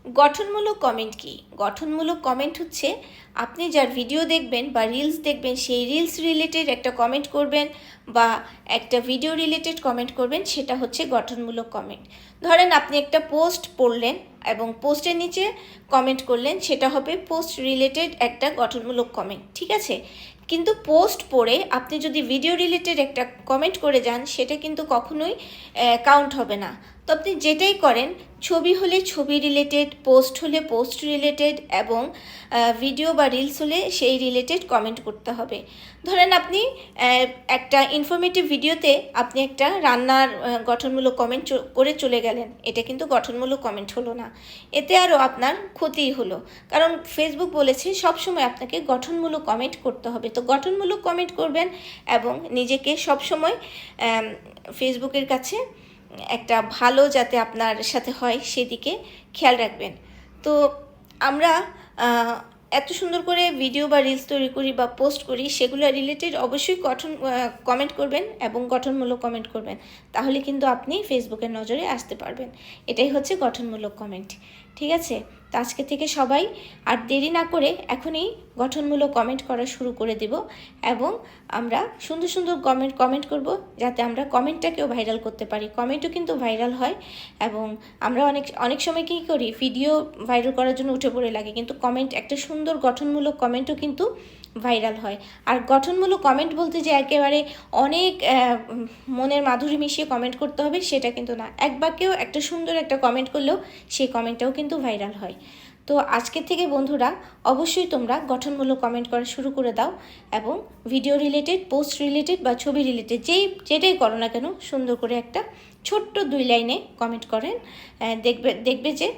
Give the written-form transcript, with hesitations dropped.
গঠনমূলক কমেন্ট কি? গঠনমূলক কমেন্ট হচ্ছে আপনি যার ভিডিও দেখবেন বা রিলস দেখবেন সেই রিলস রিলেটেড একটা কমেন্ট করবেন বা একটা ভিডিও রিলেটেড কমেন্ট করবেন, সেটা হচ্ছে গঠনমূলক কমেন্ট। ধরেন আপনি একটা পোস্ট পড়লেন এবং পোস্টের নিচে কমেন্ট করলেন, সেটা হবে পোস্ট রিলেটেড একটা গঠনমূলক কমেন্ট, ঠিক আছে? কিন্তু পোস্ট পড়ে আপনি যদি ভিডিও রিলেটেড একটা কমেন্ট করে যান, সেটা কিন্তু কখনোই কাউন্ট হবে না। তো আপনি যেটাই করেন, ছবি হলে ছবি রিলেটেড, পোস্ট হলে পোস্ট রিলেটেড এবং ভিডিও বা রিলস হলে সেই রিলেটেড কমেন্ট করতে হবে। ধরেন আপনি একটা ইনফরমেটিভ ভিডিওতে আপনি একটা রান্নার গঠনমূলক কমেন্ট করে চলে গেলেন, এটা কিন্তু গঠনমূলক কমেন্ট হলো না, এতে আরও আপনার ক্ষতিই হলো। কারণ ফেসবুক বলেছে সবসময় আপনাকে গঠনমূলক কমেন্ট করতে হবে। তো গঠনমূলক কমেন্ট করবেন এবং নিজেকে সবসময় ফেসবুকের কাছে একটা ভালো যাতে আপনার সাথে হয় সেদিকে খেয়াল রাখবেন। তো আমরা এত সুন্দর করে ভিডিও বা রিলস তৈরি করি বা পোস্ট করি, সেগুলো রিলেটেড অবশ্যই কমেন্ট করবেন এবং গঠনমূলক কমেন্ট করবেন, তাহলে কিন্তু আপনি ফেসবুকের নজরে আসতে পারবেন। এটাই হচ্ছে গঠনমূলক কমেন্ট, ঠিক আছে? তো আজকে থেকে সবাই আর দেরি না করে এখনই গঠনমূলক কমেন্ট করা শুরু করে দেব এবং আমরা সুন্দর সুন্দর কমেন্ট করব, যাতে আমরা কমেন্টটাকেও ভাইরাল করতে পারি। কমেন্টও কিন্তু ভাইরাল হয় এবং আমরা অনেক সময় কী করি, ভিডিও ভাইরাল করার জন্য উঠে পড়ে লাগে, কিন্তু কমেন্ট, একটা সুন্দর গঠনমূলক কমেন্টও কিন্তু ভাইরাল হয়। আর গঠনমূলক কমেন্ট বলতে যে একেবারে অনেক মনের মাধুরী মিশিয়ে কমেন্ট করতে হবে, সেটা কিন্তু না। এক বাক্যেও একটা সুন্দর একটা কমেন্ট করলেও সেই কমেন্টটাও কিন্তু ভাইরাল হয়। তো আজকের থেকে বন্ধুরা অবশ্যই তোমরা গঠনমূলক কমেন্ট করা শুরু করে দাও এবং ভিডিও রিলেটেড, পোস্ট রিলেটেড বা ছবি রিলেটেড যেটাই করো না কেন, সুন্দর করে একটা ছোট্ট 2 লাইনে কমেন্ট করেন। দেখবে যে